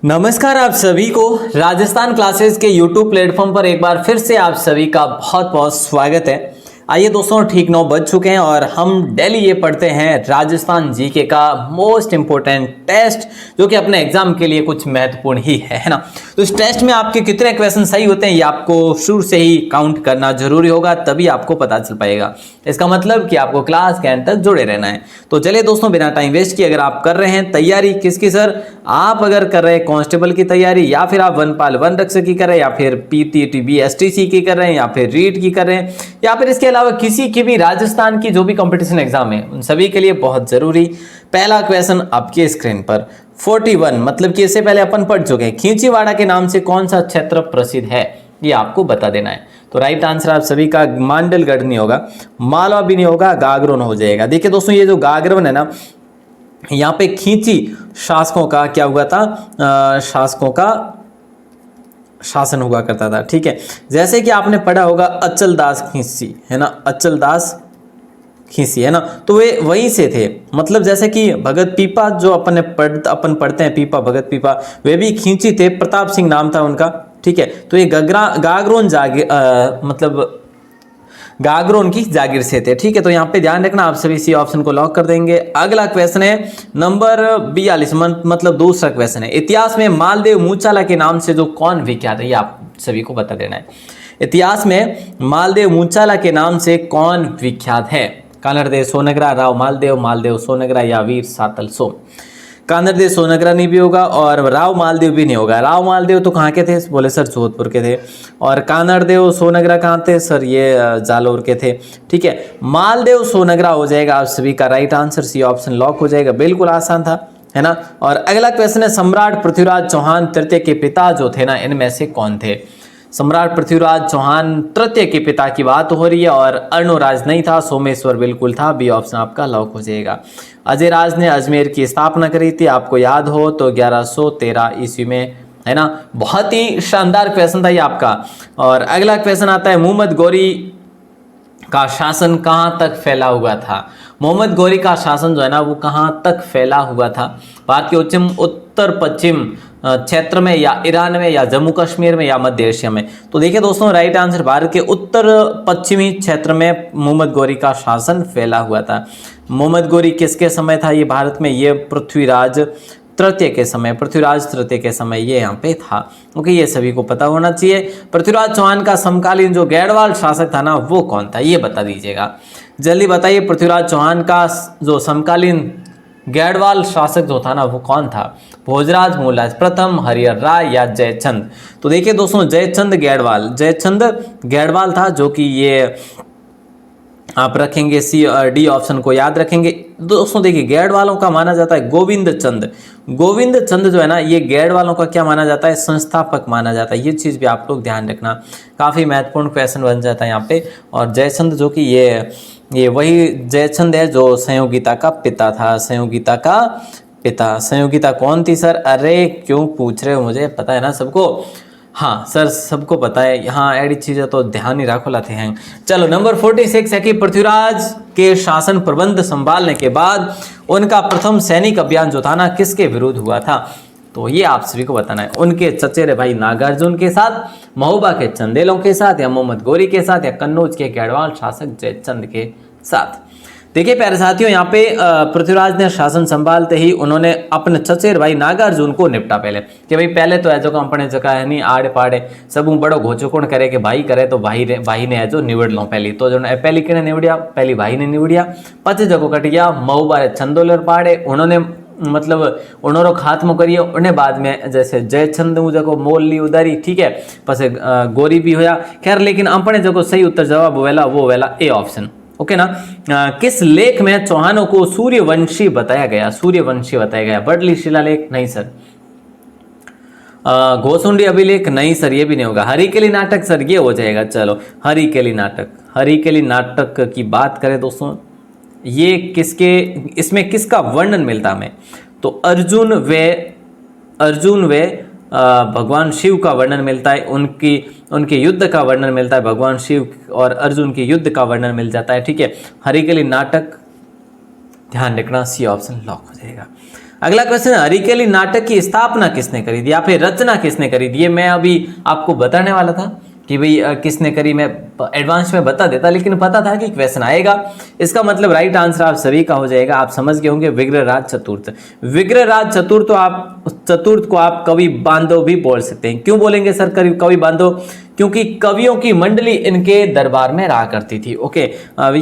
नमस्कार आप सभी को राजस्थान क्लासेस के YouTube प्लेटफॉर्म पर एक बार फिर से आप सभी का बहुत बहुत स्वागत है। आइए दोस्तों, ठीक 9 बज चुके हैं और हम डेली ये पढ़ते हैं राजस्थान जीके का मोस्ट इंपोर्टेंट टेस्ट, जो कि अपने एग्जाम के लिए कुछ महत्वपूर्ण ही है ना। तो इस टेस्ट में आपके कितने क्वेश्चन सही होते हैं ये आपको शुरू से ही काउंट करना जरूरी होगा, तभी आपको पता चल पाएगा। इसका मतलब कि आपको क्लास के एंड तक जुड़े रहना है। तो चलिए दोस्तों, बिना टाइम वेस्ट किए, अगर आप कर रहे हैं तैयारी किसकी सर, आप अगर कर रहे हैं कांस्टेबल की तैयारी, या फिर आप वनपाल वन रक्षक की कर रहे हैं, या फिर पीटीटीबी एसटीसी की कर रहे हैं, या फिर रीट की कर रहे हैं, या फिर इसके अलावा किसी की भी राजस्थान की जो भी कंपटीशन एग्जाम है, उन सभी के लिए बहुत जरूरी पहला क्वेश्चन आपके स्क्रीन पर 41, मतलब कि इससे पहले अपन पढ़ चुके हैं। खींचीवाड़ा के नाम से कौन सा क्षेत्र प्रसिद्ध है, ये आपको बता देना है। तो राइट आंसर आप सभी का मांडलगढ़ नहीं होगा, मालवा भी नहीं होगा, गागरोन हो जाएगा। देखिए दोस्तों, ये जो गागरोन है ना, यहाँ पे खींची शासकों का क्या हुआ था, शासकों का शासन हुआ करता था। ठीक है, जैसे कि आपने पढ़ा होगा अचल दास खींची, है ना, अचल दास खींची, है ना, तो वे वहीं से थे। मतलब जैसे कि भगत पीपा जो अपन पढ़ते हैं, पीपा भगत पीपा, वे भी खींची थे, प्रताप सिंह नाम था उनका। ठीक है, तो ये गागरोन मतलब गागरोन की जागीर से थे। ठीक है, तो यहाँ पे ध्यान रखना, आप सभी सी ऑप्शन को लॉक कर देंगे। अगला क्वेश्चन है नंबर 42, मतलब दूसरा क्वेश्चन है, इतिहास में मालदेव मूचाला के नाम से जो कौन विख्यात है, ये आप सभी को बता देना है। इतिहास में मालदेव मूचाला के नाम से कौन विख्यात है? कानड़देव सोनगरा, राव मालदेव, मालदेव सोनगरा, या वीर सातल सोम। कानड़देव सोनगरा नहीं भी होगा और राव मालदेव भी नहीं होगा। राव मालदेव तो कहाँ के थे? बोले सर जोधपुर के थे। और कानड़देव सोनगरा कहाँ थे? सर ये जालोर के थे। ठीक है, मालदेव सोनगरा हो जाएगा आप सभी का right answer, C option lock हो जाएगा। बिल्कुल आसान था, है ना। और अगला क्वेश्चन है, सम्राट पृथ्वीराज चौहान तृतीय के पिता जो थे ना, इनमें से कौन थे? सम्राट पृथ्वीराज चौहान तृतीय के पिता की बात हो रही है, और अर्णोराज नहीं था, सोमेश्वर बिल्कुल था। बी ऑप्शन आपका लॉक हो जाएगा। अजय राज ने अजमेर की स्थापना करी थी, आपको याद हो तो 1113 ईस्वी में, है ना। बहुत ही शानदार क्वेश्चन था ये आपका। और अगला क्वेश्चन आता है, मोहम्मद गौरी का शासन कहाँ तक फैला हुआ था? मोहम्मद गौरी का शासन जो है ना, वो कहाँ तक फैला हुआ था? भारत के उत्तर पश्चिम क्षेत्र में, या ईरान में, या जम्मू कश्मीर में, या मध्य एशिया में? तो देखिए दोस्तों, राइट आंसर भारत के उत्तर पश्चिमी क्षेत्र में मोहम्मद गौरी का शासन फैला हुआ था। मोहम्मद गौरी किसके समय था ये भारत में? ये पृथ्वीराज तृतीय के समय, पृथ्वीराज तृतीय के समय ये यहाँ पे था। ओके, ये सभी को पता होना चाहिए। पृथ्वीराज चौहान का समकालीन जो गैड़वाल शासक था ना, वो कौन था, ये बता दीजिएगा। जल्दी बताइए, पृथ्वीराज चौहान का जो समकालीन गैड़वाल शासक जो था ना, वो कौन था? भोजराज, मूलराज प्रथम, हरिहर राय, या जयचंद? तो देखिए दोस्तों, जयचंद गैड़वाल था, जो कि ये आप रखेंगे सी और डी ऑप्शन को याद रखेंगे। दोस्तों देखिए, गैड़वालों का माना जाता है गोविंद चंद जो है ना, ये गैड़वालों का क्या माना जाता है? संस्थापक माना जाता है। ये चीज़ भी आप लोग ध्यान रखना, काफ़ी महत्वपूर्ण क्वेश्चन बन जाता है यहाँ पे। और जयचंद जो कि ये वही जयचंद है जो संयोगिता का पिता था। संयोगिता कौन थी सर? अरे क्यों पूछ रहे हो, मुझे पता है ना सबको। हाँ सर, सबको पता है। हाँ, ऐसी चीज़ें तो ध्यान ही रखो लाते हैं। चलो, नंबर 46 है कि पृथ्वीराज के शासन प्रबंध संभालने के बाद उनका प्रथम सैनिक अभियान जो था ना, किसके विरुद्ध हुआ था? तो ये आप सभी को बताना है। उनके चचेरे भाई नागार्जुन के साथ, महोबा के चंदेलों के साथ, या मोहम्मद गौरी के साथ, या कन्नौज के गैड़वाल शासक जयचंद के साथ? देखिए प्यारे साथियों, यहाँ पे पृथ्वीराज ने शासन संभालते ही उन्होंने अपने चचेर भाई नागार्जुन को निपटा पहले, कि भाई पहले तो ऐजो कंपनी जगह है नहीं, आड़े पाड़े सब बड़ो घोचुकोण करे कि भाई करे, तो भाई ने ऐजो निवड़ लो पहली। तो जो पहली किने निवड़िया, पहली भाई ने निवड़िया, पचे जगह कट गया मऊबारे चंदोलर पाड़े, उन्होंने मतलब उन्होंने खात्मो करिए। उन्हें बाद में जैसे जयचंद जगह मोल ली उदारी, ठीक है, पसे गोरी भी होया। खैर, लेकिन अपने जगह सही उत्तर जवाब वो वेला ए ऑप्शन। ओके ना। किस लेख में चौहानों को सूर्यवंशी बताया गया? बडली शिलालेख? नहीं सर। घोसुंडी अभिलेख? नहीं सर, ये भी नहीं होगा। हरिकेली नाटक? सर ये हो जाएगा। चलो, हरिकेली नाटक की बात करें दोस्तों, ये इसमें किसका वर्णन मिलता हमें? तो अर्जुन व भगवान शिव का वर्णन मिलता है। उनके युद्ध का वर्णन मिलता है। भगवान शिव और अर्जुन के युद्ध का वर्णन मिल जाता है। ठीक है, हरिकेली नाटक ध्यान रखना, सी ऑप्शन लॉक हो जाएगा। अगला क्वेश्चन, हरिकेली नाटक की स्थापना किसने करी थी या फिर रचना किसने करी थी? ये मैं अभी आपको बताने वाला था कि भाई किसने करी, मैं एडवांस में बता देता, लेकिन पता था कि क्वेश्चन आएगा। इसका मतलब राइट आंसर आप सभी का हो जाएगा। आप समझ गए होंगे, विग्रहराज चतुर्थ। विग्रहराज चतुर्थ को आप कवि बांधव भी बोल सकते हैं। क्यों बोलेंगे सर कवि बांधव? क्योंकि कवियों की मंडली इनके दरबार में रहा करती थी। ओके,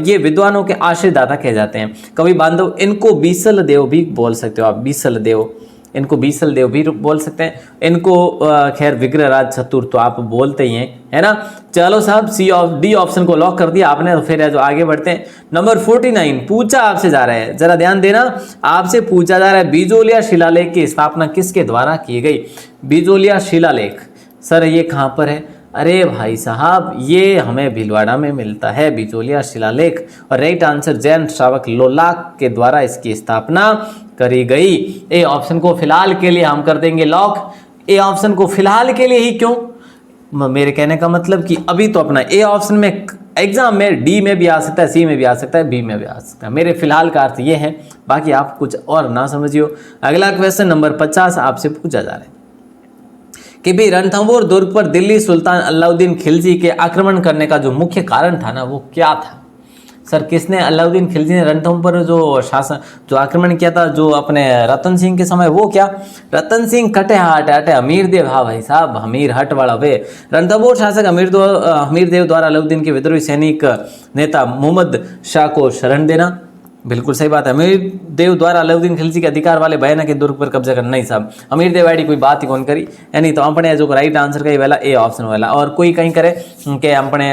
ये विद्वानों के आश्रयदाता कहे जाते हैं कवि बांधव। इनको बीसल देव भी बोल सकते हो आप, बीसल देव, इनको बीसल देव भी बोल सकते हैं। इनको खैर विग्रहराज चतुर्थ तो आप बोलते ही हैं, है ना। चलो साहब, डी ऑप्शन को लॉक कर दिया आपने, तो फिर जो आगे बढ़ते हैं। नंबर 49 पूछा आपसे जा रहा है, जरा ध्यान देना, आपसे पूछा जा रहा है बिजोलिया शिलालेख की स्थापना किसके द्वारा की गई? बिजोलिया शिलालेख सर ये कहाँ पर है? अरे भाई साहब, ये हमें भीलवाड़ा में मिलता है बिजोलिया शिलालेख। और राइट आंसर जैन श्रावक लोलाक के द्वारा इसकी स्थापना करी गई। ए ऑप्शन को फिलहाल के लिए हम कर देंगे लॉक। ए ऑप्शन को फिलहाल के लिए ही क्यों? मेरे कहने का मतलब कि अभी तो अपना ए ऑप्शन में एग्जाम में डी में भी आ सकता है, सी में भी आ सकता है, बी में भी आ सकता है। मेरे फिलहाल का अर्थ ये है, बाकी आप कुछ और ना समझियो। अगला क्वेश्चन नंबर 50 आपसे पूछा जा रहा है कि भाई रणथंभौर दुर्ग पर दिल्ली सुल्तान अलाउद्दीन खिलजी के आक्रमण करने का जो मुख्य कारण था ना, वो क्या था? सर किसने, अलाउद्दीन खिलजी ने रणथंभौर पर जो आक्रमण किया था जो अपने रतन सिंह के समय, वो क्या? रतन सिंह कटे हटे हमीर देव। हाँ भाई साहब, हमीर हट वाला वे। रणथंभौर शासक हमीर देव द्वारा अलाउद्दीन के विद्रोही सैनिक नेता मोहम्मद शाह को शरण देना, बिल्कुल सही बात है। अमीर देव द्वारा अलाउद्दीन खिलजी के अधिकार वाले बयाना के दुर्ग पर कब्जा करना। नहीं साहब, अमीर देव आईडी कोई बात ही कौन करी, यानी तो अपने जो राइट आंसर कही वाला ए ऑप्शन वाला। और कोई कहीं करे कि अपने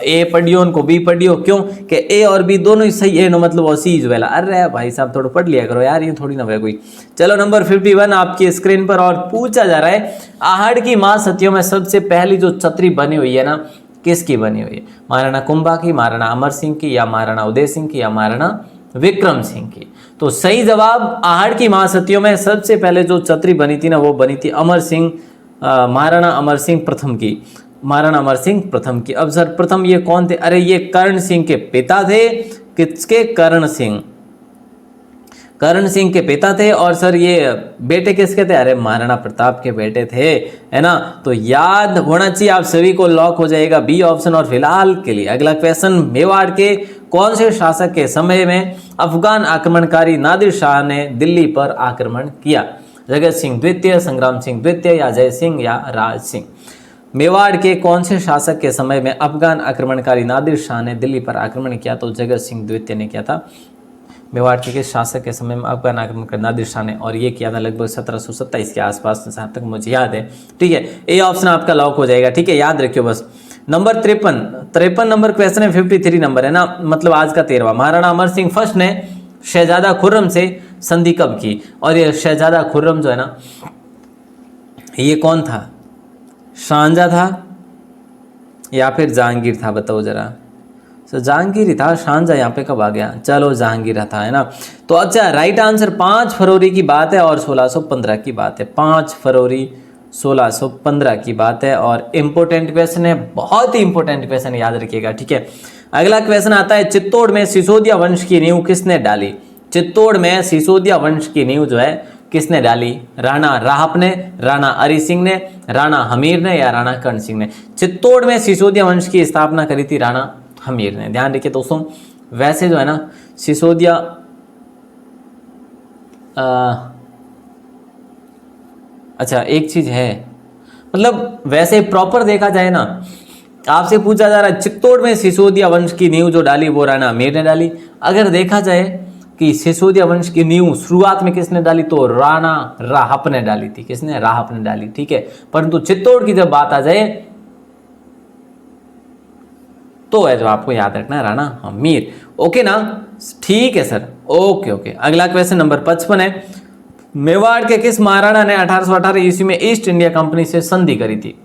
ए पढ़ियो उनको बी पढ़ियो, क्यों कि ए और बी दोनों ही सही है, नो मतलब वो सी वाला। अरे भाई साहब थोड़ा पढ़ लिया करो यार, ये थोड़ी ना हुआ कोई। चलो नंबर 51 आपकी स्क्रीन पर, और पूछा जा रहा है आहड़ की मां सतियों में सबसे पहली जो छतरी बनी हुई है ना, किसकी बनी हुई है? महाराणा कुंभा की, महाराणा अमर सिंह की, या महाराणा उदय सिंह की, या महाराणा विक्रम सिंह की? तो सही जवाब, आहड़ की महासतियों में सबसे पहले जो छतरी बनी थी ना, वो बनी थी अमर सिंह, महाराणा अमर सिंह प्रथम की, महाराणा अमर सिंह प्रथम की। अब सर प्रथम ये कौन थे? अरे ये कर्ण सिंह के पिता थे। किसके? कर्ण सिंह, कर्ण सिंह के पिता थे। और सर ये बेटे किसके थे? अरे महाराणा प्रताप के बेटे थे, है ना। तो याद होना चाहिए आप सभी को, लॉक हो जाएगा बी ऑप्शन। और फिलहाल के लिए अगला क्वेश्चन, मेवाड़ के कौन से शासक के समय में अफगान आक्रमणकारी नादिर शाह ने दिल्ली पर आक्रमण किया? जगत सिंह द्वितीय, संग्राम सिंह द्वितीय, या जय सिंह, या राज सिंह? मेवाड़ के कौन से शासक के समय में अफगान आक्रमणकारी नादिर शाह ने दिल्ली पर आक्रमण किया? तो जगत सिंह द्वितीय ने किया था। मेवाड़ के किस शासक के समय में अफगान आक्रमण नादिर शाह ने, और ये किया था लगभग 1727 के आसपास, जहाँ तक मुझे याद है। ठीक है, ए ऑप्शन आपका लॉक हो जाएगा। ठीक है, याद रखियो बस। नंबर 53 नंबर क्वेश्चन है, 53 नंबर है ना, मतलब आज का 13वां। महाराणा अमर सिंह फर्स्ट ने शहजादा खुर्रम से संधि कब की? और ये शहजादा खुर्रम जो है ना, ये कौन था? शाहजहां था या फिर जहांगीर था? बताओ जरा। तो जहांगीर ही था, शाहजहां यहाँ पे कब आ गया? चलो जहांगीर था, है ना। तो अच्छा, राइट आंसर 5 फरवरी की बात है और 1615 की बात है। 5 फरवरी 1615 की बात है, और इंपॉर्टेंट क्वेश्चन है, बहुत ही इंपॉर्टेंट क्वेश्चन, याद रखिएगा। ठीक है, अगला क्वेश्चन आता है, चित्तौड़ में सिसोदिया वंश की नींव किसने डाली? चित्तौड़ में सिसोदिया वंश की नींव जो है किसने डाली? राणा राहप ने, राणा हरि सिंह ने, राणा हमीर ने, या राणा कर्ण सिंह ने? चित्तौड़ में सिसोदिया वंश की स्थापना करी थी राणा हमीर ने। ध्यान रखिए दोस्तों, वैसे जो है ना सिसोदिया अच्छा एक चीज है, मतलब वैसे प्रॉपर देखा जाए ना, आपसे पूछा जा रहा है चित्तौड़ में सिसोदिया वंश की नींव जो डाली वो राणा हमीर ने डाली। अगर देखा जाए कि सिसोदिया वंश की नींव शुरुआत में किसने डाली, तो राणा राहप ने डाली थी। किसने? राहप ने डाली। ठीक है, परंतु चित्तौड़ की जब बात आ जाए तो है जो आपको याद रखना है राणा हमीर। ओके ना, ठीक है सर, ओके ओके। अगला क्वेश्चन नंबर 55 है, मेवाड़ के किस महाराणा ने 1818 ईस्वी में ईस्ट इंडिया कंपनी से संधि करी थी?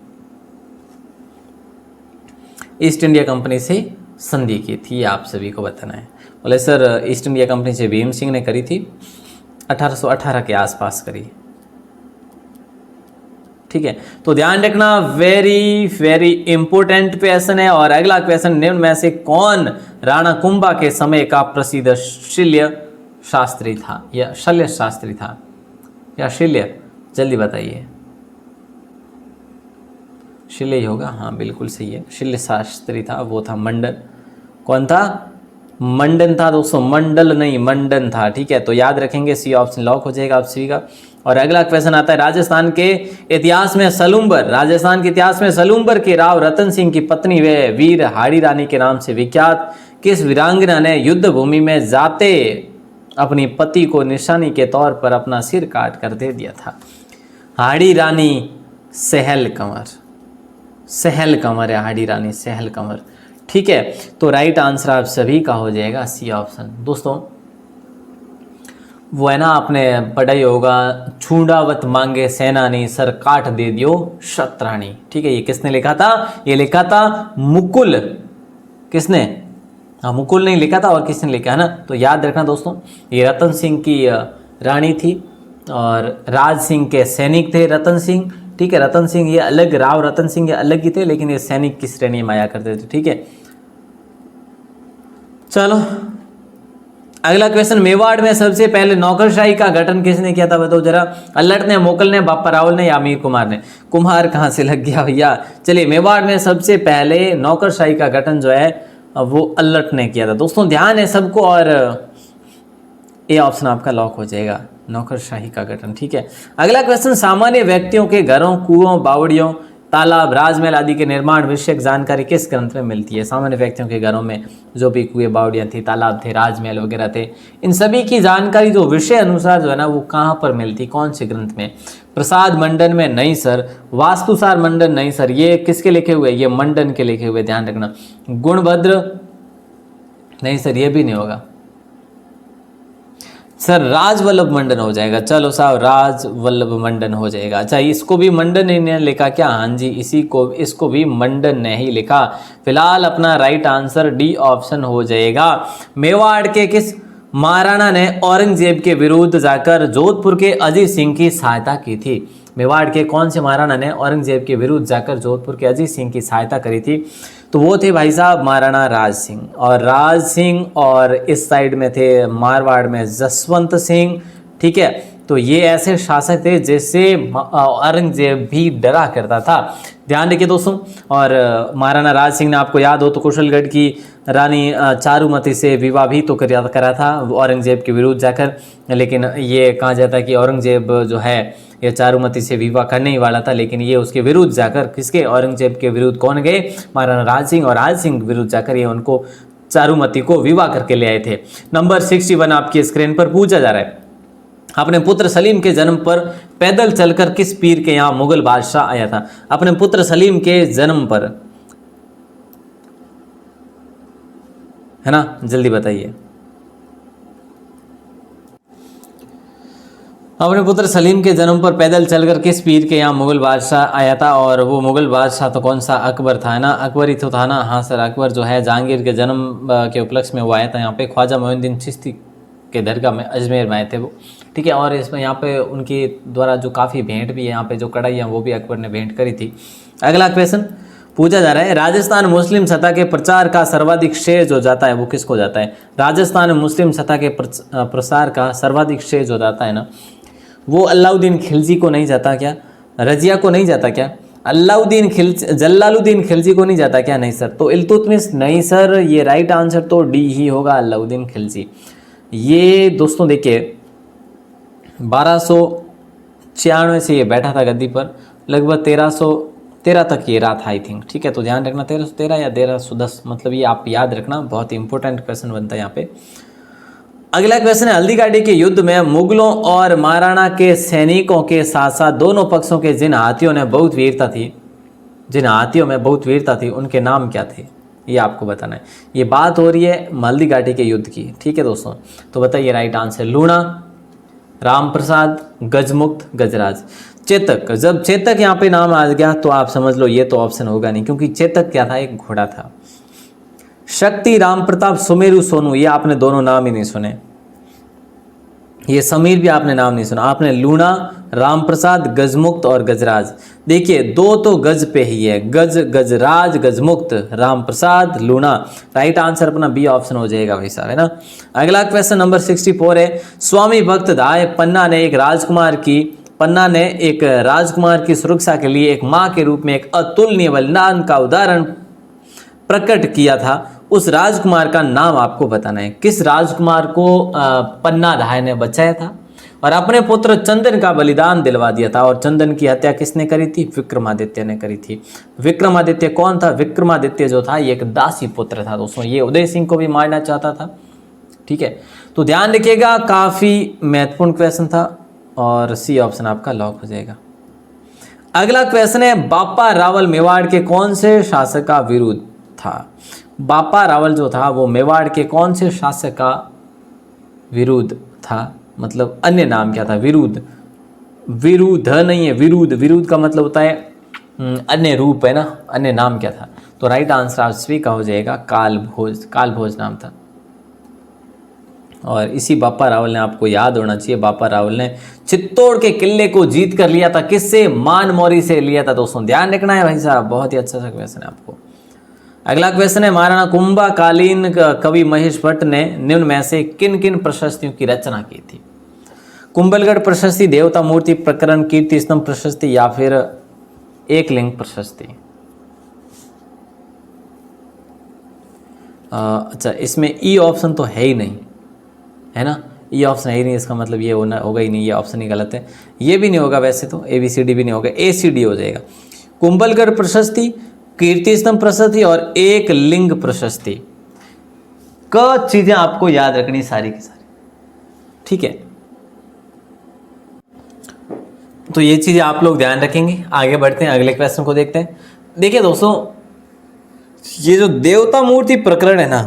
ईस्ट इंडिया कंपनी से संधि की थी, आप सभी को बताना है। बोले सर ईस्ट इंडिया कंपनी से भीम सिंह ने करी थी, 1818 के आसपास करी। ठीक है, तो ध्यान रखना, वेरी वेरी इंपोर्टेंट क्वेश्चन है। और अगला क्वेश्चन, निम्न में से कौन राणा कुंभा के समय का प्रसिद्ध शल्य शास्त्री था या शल्य शास्त्री था? या शिल्य? जल्दी बताइए। शिल्य ही होगा, हाँ बिल्कुल सही है। शिल्य शास्त्री था, वो था मंडन। कौन था? मंडन था दोस्तों, मंडल नहीं मंडन था। ठीक है, तो याद रखेंगे, सी ऑप्शन लॉक हो जाएगा आप सभी का। और अगला क्वेश्चन आता है, राजस्थान के इतिहास में सलूम्बर, राजस्थान के इतिहास में सलूम्बर के राव रतन सिंह की पत्नी व वीर हाड़ी रानी के नाम से विख्यात किस वीरांगना ने युद्ध भूमि में जाते अपनी पति को निशानी के तौर पर अपना सिर काट कर दे दिया था? हाड़ी रानी सहल कंवर, सहल कंवर है हाड़ी रानी, सहल कंवर। ठीक है, तो राइट आंसर आप सभी का हो जाएगा सी ऑप्शन। दोस्तों वो है ना, आपने पढ़ा ही होगा, छूंडावत मांगे सेनानी सर काट दे दियो शतरानी। ठीक है, ये किसने लिखा था? ये लिखा था मुकुल। किसने? हाँ मुकुल नहीं लिखा था, और किसने लिखा है ना, तो याद रखना दोस्तों, ये रतन सिंह की रानी थी और राज सिंह के सैनिक थे रतन सिंह। ठीक है, रतन सिंह ये अलग, राव रतन सिंह ये अलग ही थे, लेकिन ये सैनिक की श्रेणी में आया करते थे। ठीक है, चलो अगला क्वेश्चन, मेवाड़ में सबसे पहले नौकरशाही का गठन किसने किया था? बताओ जरा। अल्लट ने, मोकल ने, बापा रावल ने, या अमीर कुमार ने? कुम्हार कहाँ से लग गया भैया? चलिए, मेवाड़ में सबसे पहले नौकरशाही का गठन जो है वो अल्लट ने किया था। दोस्तों ध्यान है सबको, और ये ऑप्शन आपका लॉक हो जाएगा, नौकरशाही का गठन। ठीक है, अगला क्वेश्चन, सामान्य व्यक्तियों के घरों, कुओं, बावड़ियों, तालाब, राजमहल आदि के निर्माण विषयक जानकारी किस ग्रंथ में मिलती है? सामान्य व्यक्तियों के घरों में जो भी कुएं, बावड़ियाँ थी, तालाब थे, राजमहल वगैरह थे, इन सभी की जानकारी जो विषय अनुसार जो है ना, वो कहाँ पर मिलती, कौन से ग्रंथ में? प्रसाद मंडन में? नहीं सर। वास्तुसार मंडन? नहीं सर। ये किसके लिखे हुए? ये मंडन के लिखे हुए, ध्यान रखना। गुणभद्र? नहीं सर, ये भी नहीं होगा सर। राज वल्लभ मंडन हो जाएगा। चलो साहब, राज वल्लभ मंडन हो जाएगा। अच्छा, इसको भी मंडन ही ने लिखा क्या? हाँ जी, इसको भी मंडन ने ही लिखा। फिलहाल अपना राइट आंसर डी ऑप्शन हो जाएगा। मेवाड़ के किस महाराणा ने औरंगजेब के विरुद्ध जाकर जोधपुर के अजीत सिंह की सहायता की थी? मेवाड़ के कौन से महाराणा ने औरंगजेब के विरुद्ध जाकर जोधपुर के अजीत सिंह की सहायता करी थी? तो वो थे भाई साहब महाराणा राज सिंह। और राज सिंह, और इस साइड में थे मारवाड़ में जसवंत सिंह। ठीक है, तो ये ऐसे शासक थे जिससे औरंगजेब भी डरा करता था। ध्यान रखिए दोस्तों। और महाराणा राज सिंह ने, आपको याद हो तो, कुशलगढ़ की रानी चारुमती से विवाह भी तो करा था औरंगजेब के विरुद्ध जाकर। लेकिन ये कहा जाता है कि औरंगजेब जो है ये चारुमती से विवाह करने ही वाला था, लेकिन ये उसके विरुद्ध जाकर, किसके? औरंगजेब के विरुद्ध कौन गए? महाराणा राज सिंह। और राज सिंह के विरुद्ध जाकर ये उनको, चारुमती को विवाह करके ले आए थे। नंबर 61 आपकी स्क्रीन पर पूछा जा रहा है, अपने पुत्र सलीम के जन्म पर पैदल चलकर किस पीर के यहाँ मुगल बादशाह आया था? अपने पुत्र सलीम के जन्म पर, है ना, जल्दी बताइए। अपने पुत्र सलीम के जन्म पर पैदल चलकर किस पीर के यहाँ मुगल बादशाह आया था? और वो मुगल बादशाह तो कौन सा? अकबर था, है ना, अकबर ही तो था ना। हाँ सर, अकबर जो है जहांगीर के जन्म के उपलक्ष्य में वो आया था यहाँ पे। ख्वाजा मोइनुद्दीन चिश्ती के दरगाह में, अजमेर में आए थे वो। ठीक है, और इसमें यहाँ पे उनके द्वारा जो काफ़ी भेंट भी है, यहाँ पे जो कढ़ाई है वो भी अकबर ने भेंट करी थी। अगला क्वेश्चन पूछा जा रहा है, राजस्थान मुस्लिम सत्ता के प्रचार का सर्वाधिक श्रेय जो जाता है वो किसको जाता है? राजस्थान मुस्लिम सत्ता के प्रसार का सर्वाधिक श्रेय जो जाता है ना, वो अलाउद्दीन खिलजी को नहीं जाता क्या? रजिया को नहीं जाता क्या? जलालुद्दीन खिलजी को नहीं जाता क्या? नहीं सर। तो इल्तुतमिश? नहीं सर, ये राइट आंसर तो डी ही होगा, अलाउद्दीन खिलजी। ये दोस्तों देखिए 1296 से ये बैठा था गद्दी पर, लगभग 1313 तक ये रहा था आई थिंक। ठीक है, तो ध्यान रखना 1313 या 1310, मतलब ये आप याद रखना, बहुत इंपॉर्टेंट क्वेश्चन बनता है यहाँ पे। अगला क्वेश्चन है, हल्दीघाटी के युद्ध में मुगलों और महाराणा के सैनिकों के साथ साथ दोनों पक्षों के जिन हाथियों में बहुत वीरता थी उनके नाम क्या थे? ये आपको बताना है। ये बात हो रही है हल्दीघाटी के युद्ध की। ठीक है दोस्तों, तो बताइए राइट आंसर। लूणा, राम प्रसाद, गजमुक्त, गजराज। चेतक, जब चेतक यहाँ पे नाम आ गया तो आप समझ लो ये तो ऑप्शन होगा नहीं, क्योंकि चेतक क्या था? एक घोड़ा था। शक्ति, राम प्रताप, सुमेरु, सोनू, ये आपने दोनों नाम ही नहीं सुने। ये समीर भी आपने नाम नहीं सुना। आपने लूणा, रामप्रसाद, गजमुक्त और गजराज। देखिए दो तो गज पे ही है, गज, गजराज, गजमुक्त, रामप्रसाद, लूणा। राइट आंसर अपना बी ऑप्शन हो जाएगा भाई साहब, है ना। अगला क्वेश्चन नंबर 64 है, स्वामी भक्त दाय पन्ना ने एक राजकुमार की सुरक्षा के लिए एक माँ के रूप में एक अतुलनीय बलिदान का उदाहरण प्रकट किया था। उस राजकुमार का नाम आपको बताना है। किस राजकुमार को पन्ना धाय ने बचाया था और अपने पुत्र चंदन का बलिदान दिलवा दिया था। और चंदन की हत्या किसने करी थी? विक्रमादित्य ने करी थी। विक्रमादित्य कौन था? विक्रमादित्य जो था ये एक दासी पुत्र था दोस्तों। ये उदय सिंह को भी मारना चाहता था। ठीक है, तो ध्यान रखिएगा, काफी महत्वपूर्ण क्वेश्चन था और सी ऑप्शन आपका लॉक हो जाएगा। अगला क्वेश्चन है, बापा रावल मेवाड़ के कौन से शासक का विरुद्ध था? बापा रावल जो था वो मेवाड़ के कौन से शासक का विरुद्ध था? मतलब अन्य नाम क्या था? विरुद्ध, विरुद्ध नहीं है, विरुद्ध। विरुद्ध का मतलब होता है अन्य रूप, है ना। अन्य नाम क्या था? तो राइट आंसर आप सभी का हो जाएगा कालभोज। कालभोज नाम था। और इसी बापा रावल ने, आपको याद होना चाहिए, बापा रावल ने चित्तौड़ के किले को जीत कर लिया था। किससे? मानमौरी से लिया था दोस्तों। ध्यान रखना है भाई साहब, बहुत ही अच्छा सा क्वेश्चन है आपको। अगला क्वेश्चन है, महाराणा कुंभकालीन कवि महेश भट्ट ने निम्न में से किन किन प्रशस्तियों की रचना की थी? कुंभलगढ़ प्रशस्ति, देवता मूर्ति प्रकरण, कीर्ति स्तंभ प्रशस्ति या फिर एकलिंग प्रशस्ति? अच्छा, इसमें ई ऑप्शन तो है ही नहीं, है ना। ये ऑप्शन है ही नहीं, इसका मतलब ये होगा ही नहीं, ये ऑप्शन ही गलत है। ये भी नहीं होगा वैसे तो, ABCD भी नहीं होगा, ACD हो जाएगा। कुंभलगढ़ प्रशस्ति, कीर्ति स्तंभ प्रशस्ति और एक लिंग प्रशस्ति। क चीजें आपको याद रखनी सारी की सारी, ठीक है। तो ये चीजें आप लोग ध्यान रखेंगे। आगे बढ़ते हैं, अगले क्वेश्चन को देखते हैं। देखिए दोस्तों, ये जो देवता मूर्ति प्रकरण है ना,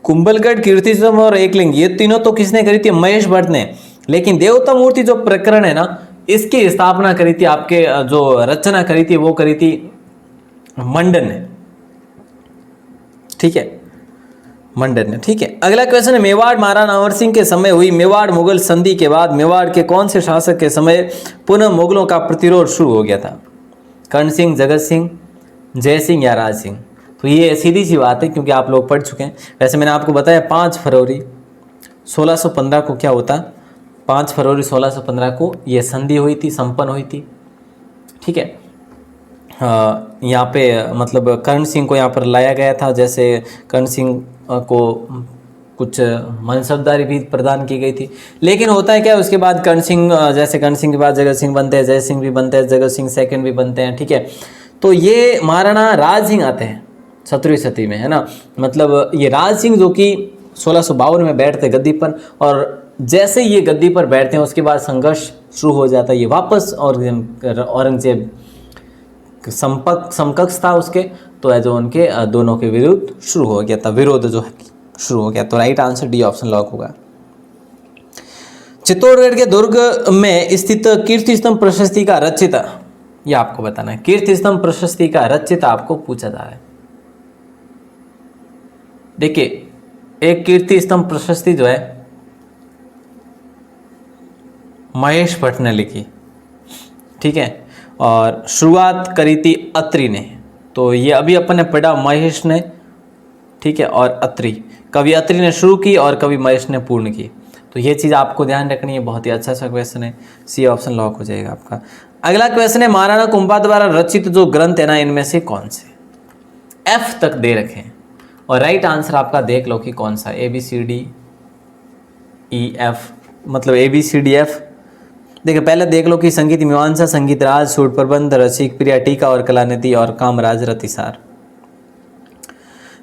कुंभलगढ़, कीर्ति स्तंभ और एकलिंग, ये तीनों तो किसने करी थी? महेश भट्ट ने। लेकिन देवता मूर्ति जो प्रकरण है ना, इसकी स्थापना करी थी, आपके जो रचना करी थी वो करी थी मंडन ने। ठीक है, मंडन ने। ठीक है, अगला क्वेश्चन है, मेवाड़ महाराणा अमर सिंह के समय हुई मेवाड़ मुगल संधि के बाद मेवाड़ के कौन से शासक के समय पुनः मुगलों का प्रतिरोध शुरू हो गया था? कर्ण सिंह, जगत सिंह, जय सिंह या राज सिंह? तो ये सीधी सी बात है, क्योंकि आप लोग पढ़ चुके हैं। वैसे मैंने आपको बताया 5 फरवरी 1615 को क्या होता, 5 फरवरी 1615 को ये संधि हुई थी, संपन्न हुई थी। ठीक है, यहाँ पे मतलब कर्ण सिंह को यहाँ पर लाया गया था। जैसे कर्ण सिंह को कुछ मनसबदारी भी प्रदान की गई थी। लेकिन होता है क्या, उसके बाद कर्ण सिंह, जैसे कर्ण सिंह के बाद जगत सिंह बनते हैं, जय सिंह भी बनते हैं, जगत सिंह सेकंड भी बनते हैं। ठीक है, तो ये महाराणा राज सिंह आते हैं 17वीं सदी में, है ना। मतलब ये राज सिंह जो कि 1652 में बैठते गद्दी पर, और जैसे ये गद्दी पर बैठते हैं उसके बाद संघर्ष शुरू हो जाता है। ये वापस औरंगजेब समकक्ष था उसके, तो है जो उनके दोनों के विरुद्ध शुरू हो गया था, विरोध जो है शुरू हो गया। तो right answer D option lock होगा। चित्तौड़गढ़ के दुर्ग में स्थित कीर्ति स्तंभ प्रशस्ति का रचयिता, ये आपको बताना है। कीर्ति स्तंभ प्रशस्ति का रचयिता आपको पूछा जा रहा है। देखिए, एक कीर्ति स्तंभ प्रशस्ति जो है महेश भट्ट ने लिखी, ठीक है, और शुरुआत करी थी अत्रि ने। तो ये अभी अपन ने पढ़ा, महेश ने, ठीक है, और अत्रि, कवि अत्रि ने शुरू की और कवि महेश ने पूर्ण की। तो ये चीज़ आपको ध्यान रखनी है, बहुत ही अच्छा सा क्वेश्चन है। सी ऑप्शन लॉक हो जाएगा आपका। अगला क्वेश्चन है, महाराणा कुंभा द्वारा रचित जो ग्रंथ है ना, इनमें से कौन से? F तक दे रखे हैं और राइट आंसर आपका देख लो कि कौन सा। ABCD EF, मतलब ABCDF। देखिए, पहले देख लो कि संगीत मीमांसा, संगीत राज, सूट प्रबंध, रसिक प्रिया, टीका और कलानिधि और कामराज रतिसार।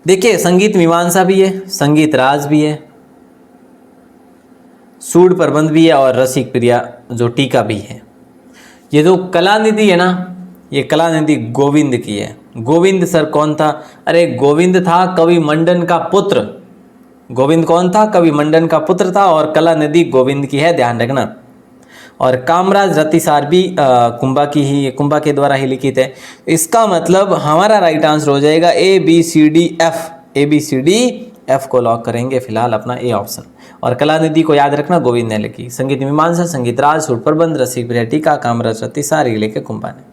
देखिए, संगीत मीमांसा भी है, संगीत राज भी है, सूट प्रबंध भी है और रसिक प्रिया जो टीका भी है। ये जो कलानिधि है ना, ये कलानिधि गोविंद की है। गोविंद सर कौन था? अरे गोविंद था कवि मंडन का पुत्र। गोविंद कौन था? कवि मंडन का पुत्र था और कलानिधि गोविंद की है, ध्यान रखना। और कामराज रतिसार भी कुंभा की ही, कुंभा के द्वारा ही लिखित है। इसका मतलब हमारा राइट आंसर हो जाएगा ABCDF। ABCDF F को लॉक करेंगे फिलहाल अपना ए ऑप्शन। और कला निधि को याद रखना, गोविंद ने लिखी। संगीत मीमांसा, संगीत राज, सुर प्रबंध, रसिक प्रिय, टीका, कामरस, रति, सारी लेके कुंभा ने।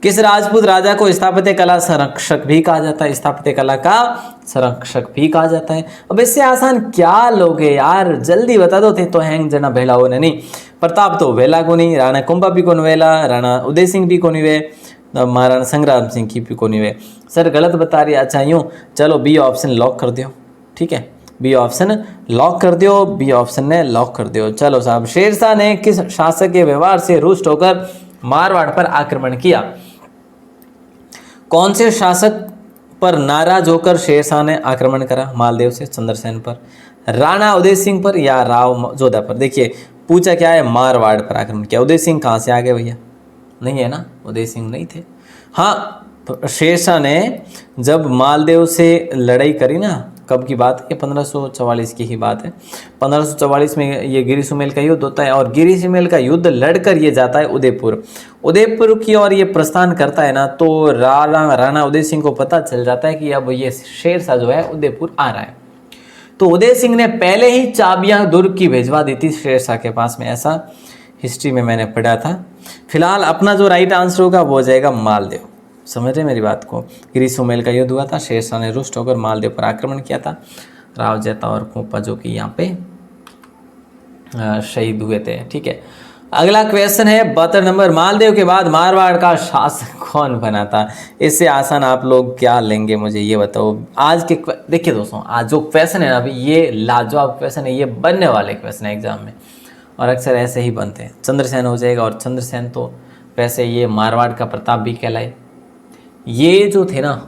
किस राजपूत राजा को स्थापत्य कला संरक्षक भी कहा जाता है? स्थापत्य कला का संरक्षक भी कहा जाता है। अब इससे आसान क्या लोगे यार, जल्दी बता दो। थे तो हैंग जना भेला हो नहीं। प्रताप तो वेला को नहीं, राणा कुंभा भी को वेला, राणा उदय सिंह भी को नहीं वे, महाराणा संग्राम सिंह की भी को नहीं वे। सर गलत बता रही, अच्छा यूँ, चलो बी ऑप्शन लॉक कर दियो। ठीक है, बी ऑप्शन लॉक कर दियो, बी ऑप्शन ने लॉक कर दियो। चलो साहब, शेरशाह ने किस शासक के व्यवहार से रुष्ट होकर मारवाड़ पर आक्रमण किया? कौन से शासक पर नाराज होकर शेरशाह ने आक्रमण करा? मालदेव से, चंद्रसेन पर, राणा उदय सिंह पर या राव जोधा पर? देखिए पूछा क्या है, मारवाड़ पर आक्रमण किया। उदय सिंह कहाँ से आ गए भैया? नहीं है ना, उदय सिंह नहीं थे। हाँ, शेरशाह ने जब मालदेव से लड़ाई करी ना, कब की बात है? 1544 की ही बात है। 1544 में ये गिरी सुमेल का युद्ध होता है और गिरी सुमेल का युद्ध लड़कर ये जाता है उदयपुर की ओर ये प्रस्थान करता है ना, तो राणा उदय सिंह को पता चल जाता है कि अब ये शेरशाह जो है उदयपुर आ रहा है। तो उदय सिंह ने पहले ही चाबियां दुर्ग की भिजवा दी थी शेरशाह के पास में, ऐसा हिस्ट्री में मैंने पढ़ा था। फिलहाल अपना जो राइट आंसर होगा वो हो जाएगा मालदेव। समझ रहे मेरी बात को? गिरी सुमेल का युद्ध हुआ था, शेरशाह ने रुष्ट होकर मालदेव पर आक्रमण किया था। राव जैता और कोपा जो कि यहाँ पे शहीद हुए थे। ठीक है, अगला क्वेश्चन है 72 नंबर, मालदेव के बाद मारवाड़ का शासक कौन बना था? इससे आसान आप लोग क्या लेंगे मुझे ये बताओ। आज के देखिए दोस्तों, आज जो क्वेश्चन है ना अभी, ये लाजवाब क्वेश्चन है, ये बनने वाले क्वेश्चन है एग्जाम में और अक्सर ऐसे ही बनते हैं। चंद्रसेन हो जाएगा, और चंद्रसेन तो वैसे ये मारवाड़ का प्रताप भी कहलाए। ये जो थे ना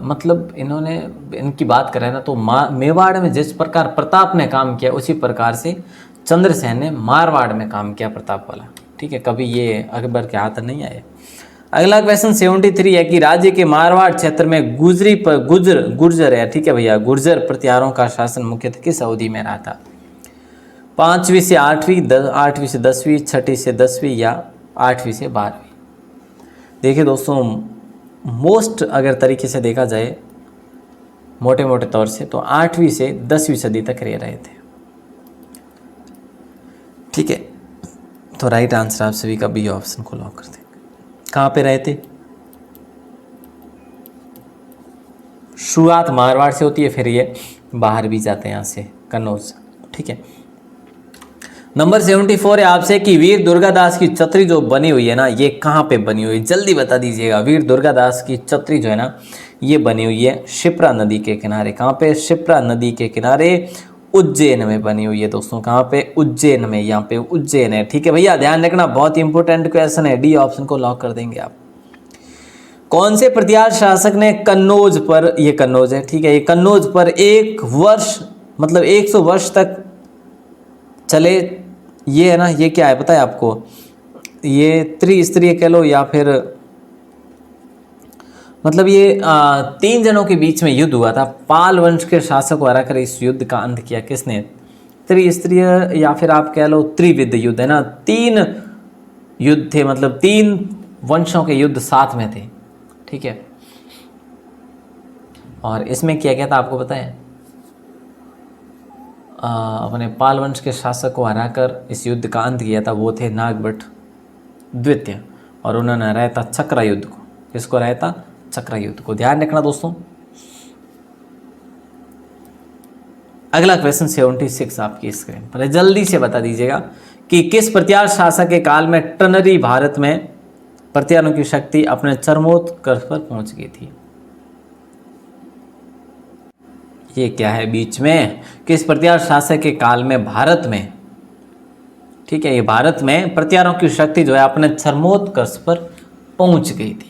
मतलब इन्होंने, इनकी बात करें ना तो मेवाड़ में जिस प्रकार प्रताप ने काम किया उसी प्रकार से चंद्रसेन ने मारवाड़ में काम किया प्रताप वाला। ठीक है, कभी ये अकबर के हाथ नहीं आए। अगला क्वेश्चन 73 है कि राज्य के मारवाड़ क्षेत्र में गुर्जर है। ठीक है भैया, गुर्जर प्रतिहारों का शासन मुख्यतः किस अवधि में रहा था? 5वीं से 8वीं, 8वीं से 10वीं, 6वीं से 10वीं या 8वीं से 12वीं? देखिए दोस्तों, मोस्ट अगर तरीके से देखा जाए मोटे मोटे तौर से तो 8वीं से 10वीं सदी तक रह रहे थे। ठीक है, तो राइट आंसर आप सभी का बी ऑप्शन को लॉक कर देंगे। कहाँ पे रहे थे? शुरुआत मारवाड़ से होती है, फिर ये बाहर भी जाते हैं यहाँ से, कन्नौज। ठीक है, नंबर 74 है आपसे कि वीर दुर्गादास की छतरी जो बनी हुई है ना, ये कहाँ पे बनी हुई है? जल्दी बता दीजिएगा। वीर दुर्गादास की छतरी जो है ना, ये बनी हुई है शिप्रा नदी के किनारे। कहाँ पे? शिप्रा नदी के किनारे, उज्जैन में बनी हुई है दोस्तों। कहाँ पे? उज्जैन में। यहाँ पे उज्जैन है। ठीक है भैया, ध्यान रखना, बहुत इंपॉर्टेंट क्वेश्चन है। डी ऑप्शन को लॉक कर देंगे आप। कौन से प्रतिहार शासक ने कन्नौज पर, ये कन्नौज है, ठीक है, ये कन्नौज पर 1 वर्ष मतलब 100 वर्ष तक चले, ये है ना, ये क्या है पता है आपको? ये त्रिस्तरीय कह लो या फिर मतलब ये 3 जनों के बीच में युद्ध हुआ था। पाल वंश के शासक को हराकर इस युद्ध का अंत किया किसने? त्रिस्तरीय या फिर आप कह लो त्रिविध युद्ध, है ना। 3 युद्ध थे, मतलब 3 वंशों के युद्ध साथ में थे। ठीक है, और इसमें क्या क्या था आपको पता है? अपने पाल वंश के शासक को हराकर इस युद्ध का अंत किया था, वो थे नागभट्ट द्वितीय, और उन्होंने हराया था चक्रा युद्ध को। किसको हराया था? चक्रा युद्ध को। ध्यान रखना दोस्तों। अगला क्वेश्चन 76 आपकी स्क्रीन पर है, जल्दी से बता दीजिएगा कि किस प्रतिहार शासक के काल में टनरी भारत में प्रतिहारों की शक्ति अपने चरमोत्कर्ष पर पहुंच गई थी? ये क्या है बीच में? किस प्रतिहार शासक के काल में भारत में, ठीक है, ये भारत में प्रतिहारों की शक्ति जो है अपने चरमोत्कर्ष पर पहुंच गई थी?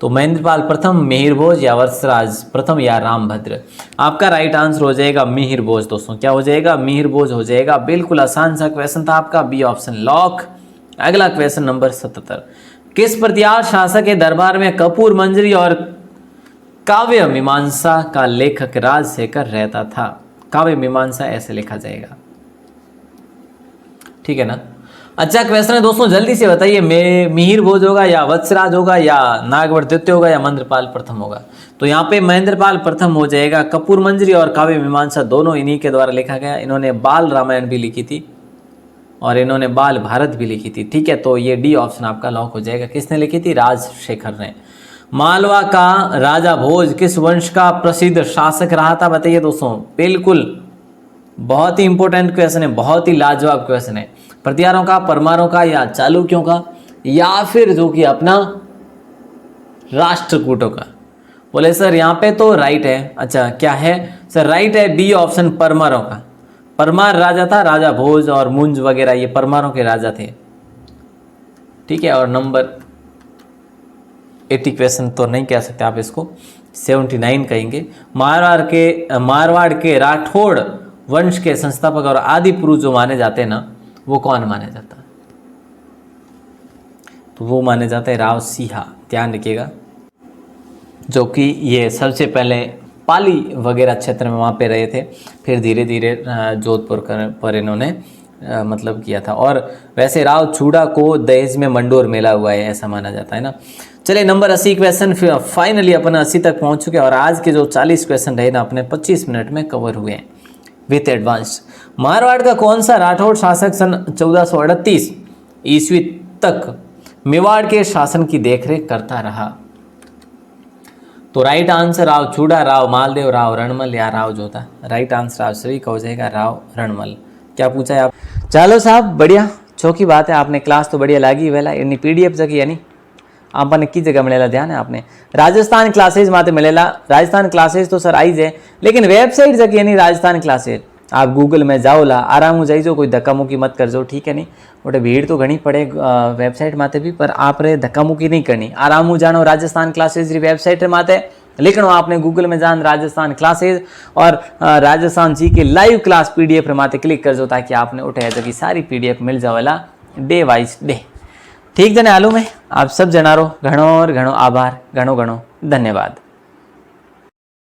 तो महेंद्रपाल प्रथम, मिहिर भोज या वर्षराज प्रथम या रामभद्र? आपका राइट आंसर हो जाएगा मिहिर भोज दोस्तों। क्या हो जाएगा? मिहिर भोज हो जाएगा। बिल्कुल आसान सा क्वेश्चन था आपका, बी ऑप्शन लॉक। अगला क्वेश्चन नंबर 77, किस प्रतिहार शासक के दरबार में कपूर मंजरी और काव्य मीमांसा का लेखक राजशेखर रहता था? काव्य मीमांसा ऐसे लिखा जाएगा। ठीक है ना। अच्छा क्वेश्चन है दोस्तों, जल्दी से बताइए, मिहिर भोज होगा या वत्सराज होगा या नागवर द्वितीय होगा या महेंद्रपाल प्रथम होगा। तो यहाँ पे महेंद्रपाल प्रथम हो जाएगा। कपूर मंजरी और काव्य मीमांसा दोनों इन्हीं के द्वारा लिखा गया। इन्होंने बाल रामायण भी लिखी थी और इन्होंने बाल भारत भी लिखी थी, ठीक है। तो ये डी ऑप्शन आपका लॉक हो जाएगा। किसने लिखी थी? राजशेखर ने। मालवा का राजा भोज किस वंश का प्रसिद्ध शासक रहा था? बताइए दोस्तों। बिल्कुल, बहुत ही इंपॉर्टेंट क्वेश्चन है, बहुत ही लाजवाब क्वेश्चन है। प्रतिहारों का, परमारों का या चालुक्यों का या फिर जो कि अपना राष्ट्रकूटों का? बोले सर यहाँ पे तो राइट है। अच्छा क्या है सर? राइट है बी ऑप्शन, परमारों का। परमार राजा था, राजा भोज और मुंज वगैरह ये परमारों के राजा थे, ठीक है। और नंबर 80 क्वेश्चन तो नहीं कह सकते आप, इसको 79 कहेंगे। मारवाड़ के राठौड़ वंश के संस्थापक और आदि पुरुष जो माने जाते हैं ना, वो कौन माने जाता है? तो वो माने जाते हैं राव सिंहा, ध्यान रखिएगा, जो कि ये सबसे पहले पाली वगैरह क्षेत्र में वहाँ पे रहे थे, फिर धीरे धीरे जोधपुर पर इन्होंने मतलब किया था। और वैसे राव चूड़ा को दहेज में मंडोर मेला हुआ है, ऐसा माना जाता है ना। चलिए नंबर 80 क्वेश्चन फाइनली अपन 80 तक पहुँच चुके हैं और आज के जो 40 क्वेश्चन रहे ना अपने 25 मिनट में कवर हुए हैं विथ एडवांस। मारवाड़ का कौन सा राठौड़ शासक सन 1438 ईस्वी तक मेवाड़ के शासन की देखरेख करता रहा? तो राइट आंसर राव चूड़ा, राव मालदेव, राव रणमल या राव जोधा। राइट आंसर आप सभी का हो जाएगा राव रणमल। क्या पूछा है आप? चलो साहब बढ़िया, चौकी बात है, आपने क्लास तो बढ़िया लागी वेला इन PDF जगह यानी आपने की जगह मिलेला, ध्यान है आपने राजस्थान क्लासेज माते मिलेला। राजस्थान क्लासेज तो सर आईज है, लेकिन वेबसाइट जगह यानी राजस्थान क्लासेज आप गूगल में जाओ ला, आराम हो जाइजो, कोई धक्का मुक्की मत कर जो, ठीक है नहीं। गोटे भीड़ तो घनी पड़े वेबसाइट माते भी, पर आप रे धक्का मुक्की नहीं करनी, आराम हो जानो। राजस्थान क्लासेज री वेबसाइट माते लिखनो आपने गूगल में जान राजस्थान क्लासेज और राजस्थान जी के लाइव क्लास PDF माते क्लिक कर जो, ताकि आपने उठे जगह सारी PDF मिल जावेला डे वाइज डे। ठीक जने आलू में आप सब जनारो घणो और घणो आभार, घणो घणो धन्यवाद।